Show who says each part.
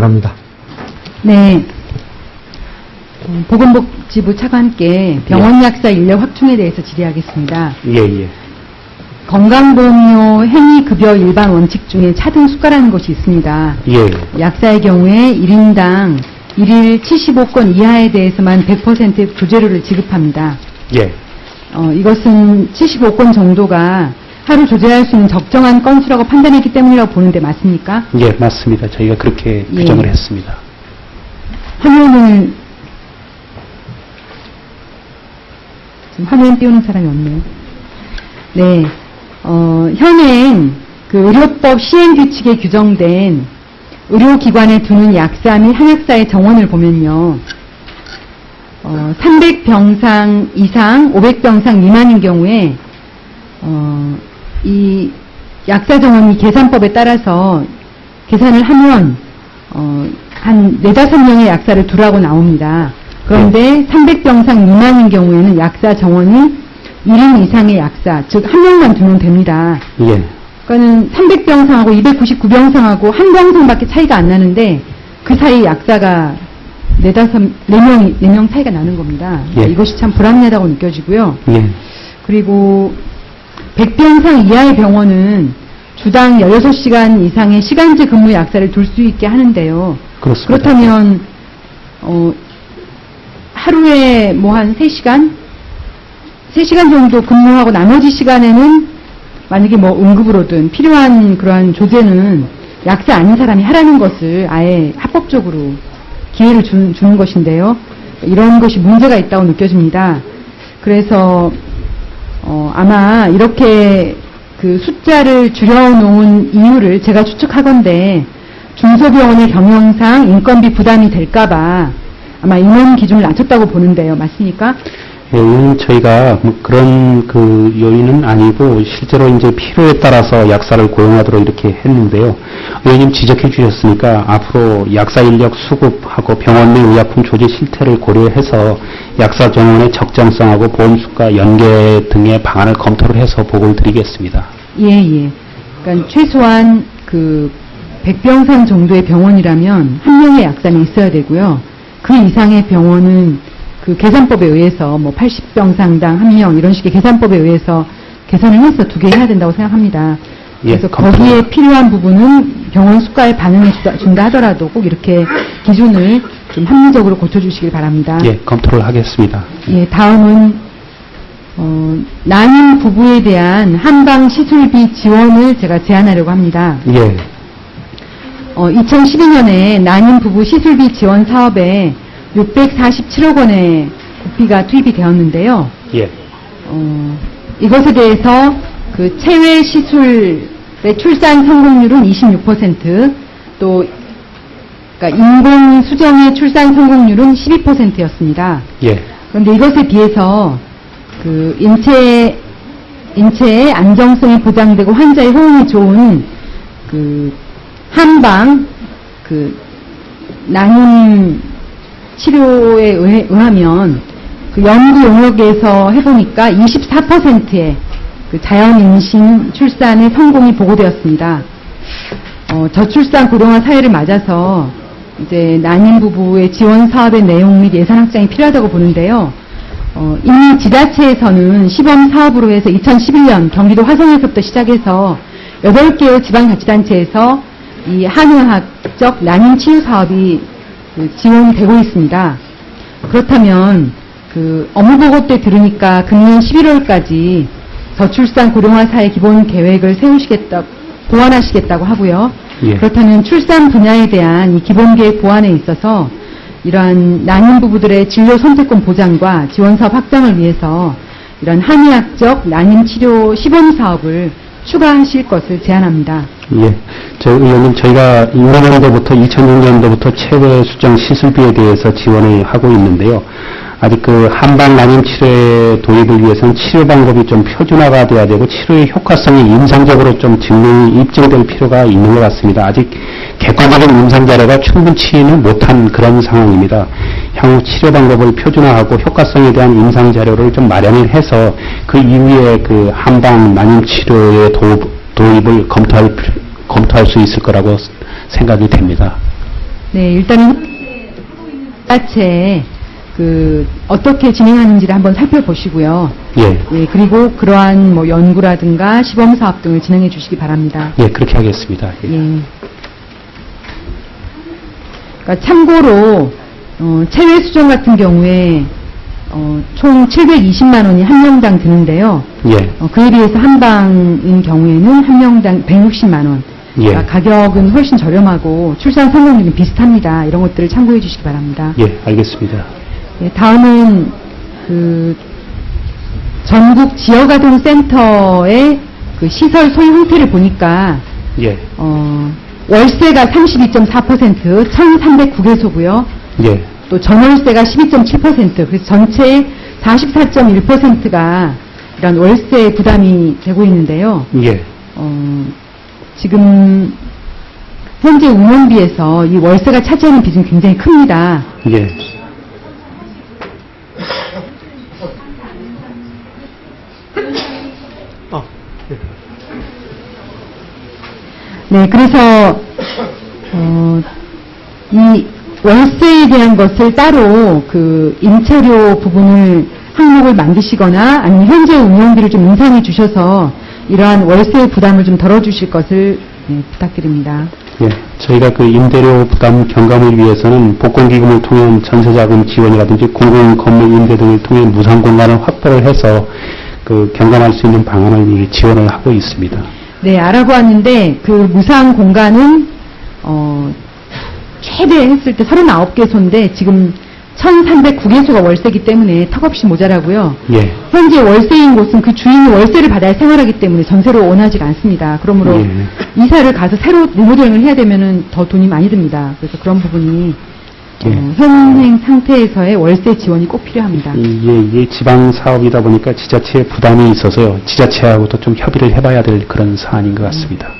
Speaker 1: 바랍니다.
Speaker 2: 네. 보건복지부 차관께 병원 약사 인력 확충에 대해서 질의하겠습니다.
Speaker 3: 예.
Speaker 2: 건강보험료 행위급여 일반 원칙 중에 차등 수가라는 것이 있습니다.
Speaker 3: 예.
Speaker 2: 약사의 경우에 1인당 1일 75건 이하에 대해서만 100% 조제료를 지급합니다.
Speaker 3: 예.
Speaker 2: 이것은 75건 정도가 하루 조제할 수 있는 적정한 건수라고 판단했기 때문이라고 보는데 맞습니까?
Speaker 3: 예, 맞습니다. 저희가 그렇게 규정을 했습니다.
Speaker 2: 화면을 지금 화면 띄우는 사람이 없네요. 네. 현행 그 의료법 시행규칙에 규정된 의료기관에 두는 약사 및 한약사의 정원을 보면요. 300병상 이상, 500병상 미만인 경우에 이 약사 정원이 계산법에 따라서 계산을 하면 한 4-5명의 약사를 두라고 나옵니다. 그런데 300병상 미만인 경우에는 약사 정원이 1인 이상의 약사, 즉 1명만 두면 됩니다.
Speaker 3: 예.
Speaker 2: 그러니까는 300병상하고 299병상하고 1병상밖에 차이가 안 나는데 그 사이 약사가 4명 차이가 나는 겁니다.
Speaker 3: 예.
Speaker 2: 이것이 참 불합리하다고 느껴지고요.
Speaker 3: 예.
Speaker 2: 그리고 100병상 이하의 병원은 주당 16시간 이상의 시간제 근무 약사를 둘 수 있게 하는데요.
Speaker 3: 그렇습니다.
Speaker 2: 그렇다면 하루에 뭐 한 3시간 정도 근무하고 나머지 시간에는 만약에 뭐 응급으로든 필요한 그러한 조제는 약사 아닌 사람이 하라는 것을 아예 합법적으로 기회를 주는 것인데요. 이런 것이 문제가 있다고 느껴집니다. 그래서 아마 이렇게 그 숫자를 줄여놓은 이유를 제가 추측하건대 중소병원의 경영상 인건비 부담이 될까봐 아마 인원 기준을 낮췄다고 보는데요. 맞습니까?
Speaker 3: 예, 저희가 뭐 그런 그 요인은 아니고 실제로 이제 필요에 따라서 약사를 고용하도록 이렇게 했는데요. 의원님 지적해 주셨으니까 앞으로 약사 인력 수급하고 병원 내 의약품 조제 실태를 고려해서 약사 정원의 적정성하고 보험수가 연계 등의 방안을 검토를 해서 보고를 드리겠습니다.
Speaker 2: 예. 그러니까 최소한 그 100병상 정도의 병원이라면 1명의 약사는 있어야 되고요. 그 이상의 병원은 그 계산법에 의해서 뭐 80병상당 1명 이런 식의 계산법에 의해서 계산을 해서 2개 해야 된다고 생각합니다. 그래서
Speaker 3: 예,
Speaker 2: 거기에 필요한 부분은 병원 수가에 반영해 준다 하더라도 꼭 이렇게 기준을 좀 합리적으로 고쳐주시길 바랍니다.
Speaker 3: 예, 검토를 하겠습니다.
Speaker 2: 예, 다음은 난임 부부에 대한 한방 시술비 지원을 제가 제안하려고 합니다.
Speaker 3: 예.
Speaker 2: 2012년에 난임 부부 시술비 지원 사업에 647억 원의 국비가 투입이 되었는데요.
Speaker 3: 예.
Speaker 2: 이것에 대해서 그 체외 시술의 출산 성공률은 26%, 또 그러니까 인공 수정의 출산 성공률은 12%였습니다.
Speaker 3: 예.
Speaker 2: 그런데 이것에 비해서 그 인체의 안정성이 보장되고 환자의 호응이 좋은 그 한방 그 난임 치료에 의하면 그 연구 용역에서 해보니까 24%의 그 자연 임신 출산의 성공이 보고되었습니다. 저출산 고령화 사회를 맞아서 이제 난임 부부의 지원 사업의 내용 및 예산 확장이 필요하다고 보는데요. 이미 지자체에서는 시범 사업으로 해서 2011년 경기도 화성에서부터 시작해서 8개의 지방자치단체에서 이 한의학적 난임 치유 사업이 지원되고 있습니다. 그렇다면 그 업무보고 때 들으니까 금년 11월까지 저출산 고령화 사회 기본 계획을 보완하시겠다고 하고요.
Speaker 3: 예.
Speaker 2: 그렇다면 출산 분야에 대한 이 기본 계획 보완에 있어서 이러한 난임 부부들의 진료 선택권 보장과 지원 사업 확장을 위해서 이런 한의학적 난임 치료 시범 사업을 추가하실 것을 제안합니다.
Speaker 3: 예. 의원님, 저희가 2006년도부터 체외 수정 시술비에 대해서 지원을 하고 있는데요. 아직 그 한방 난임 치료의 도입을 위해서는 치료 방법이 좀 표준화가 돼야 되고 치료의 효과성이 임상적으로 좀 입증될 필요가 있는 것 같습니다. 아직 객관적인 임상 자료가 충분치는 못한 그런 상황입니다. 향후 치료 방법을 표준화하고 효과성에 대한 임상 자료를 좀 마련을 해서 그 이후에 그 한방 난임 치료의 도입을 검토할 수 있을 거라고 생각이 됩니다.
Speaker 2: 네, 일단은 자체 어떻게 진행하는지를 한번 살펴보시고요.
Speaker 3: 예.
Speaker 2: 예, 그리고 그러한 뭐 연구라든가 시범 사업 등을 진행해 주시기 바랍니다.
Speaker 3: 예, 그렇게 하겠습니다. 예.
Speaker 2: 예. 그러니까 참고로 체외 수정 같은 경우에 총 720만 원이 한 명당 드는데요.
Speaker 3: 예.
Speaker 2: 그에 비해서 한방인 경우에는 한 명당 160만 원.
Speaker 3: 예.
Speaker 2: 그러니까 가격은 훨씬 저렴하고 출산 성공률은 비슷합니다. 이런 것들을 참고해 주시기 바랍니다.
Speaker 3: 예, 알겠습니다.
Speaker 2: 예, 다음은 전국 지역아동센터의 시설 소유 형태를 보니까
Speaker 3: 예.
Speaker 2: 월세가 32.4%, 1,309개소고요.
Speaker 3: 예.
Speaker 2: 또 전월세가 12.7%, 그래서 전체의 44.1%가 이런 월세 부담이 되고 있는데요.
Speaker 3: 예.
Speaker 2: 지금 현재 운영비에서 이 월세가 차지하는 비중이 굉장히 큽니다.
Speaker 3: 예.
Speaker 2: 네, 그래서 이 월세에 대한 것을 따로 임차료 부분을 항목을 만드시거나 아니면 현재 운영비를 좀 인상해 주셔서 이러한 월세 부담을 좀 덜어주실 것을 부탁드립니다.
Speaker 3: 예. 저희가 임대료 부담 경감을 위해서는 복권기금을 통한 전세자금 지원이라든지 공공건물 임대 등을 통해 무상 공간을 확보를 해서 경감할 수 있는 방안을 지원을 하고 있습니다.
Speaker 2: 네, 알아보았는데 무상 공간은 최대 했을 때 39개소인데 지금 1,309개소가 월세이기 때문에 턱없이 모자라고요.
Speaker 3: 예.
Speaker 2: 현재 월세인 곳은 그 주인이 월세를 받아야 생활하기 때문에 전세로 원하지가 않습니다. 그러므로
Speaker 3: 예.
Speaker 2: 이사를 가서 새로 리모델링을 해야 되면은 더 돈이 많이 듭니다. 그래서 그런 부분이
Speaker 3: 예.
Speaker 2: 현행 상태에서의 월세 지원이 꼭 필요합니다.
Speaker 3: 이게 지방 사업이다 보니까 지자체에 부담이 있어서요. 지자체하고도 좀 협의를 해봐야 될 그런 사안인 것 같습니다.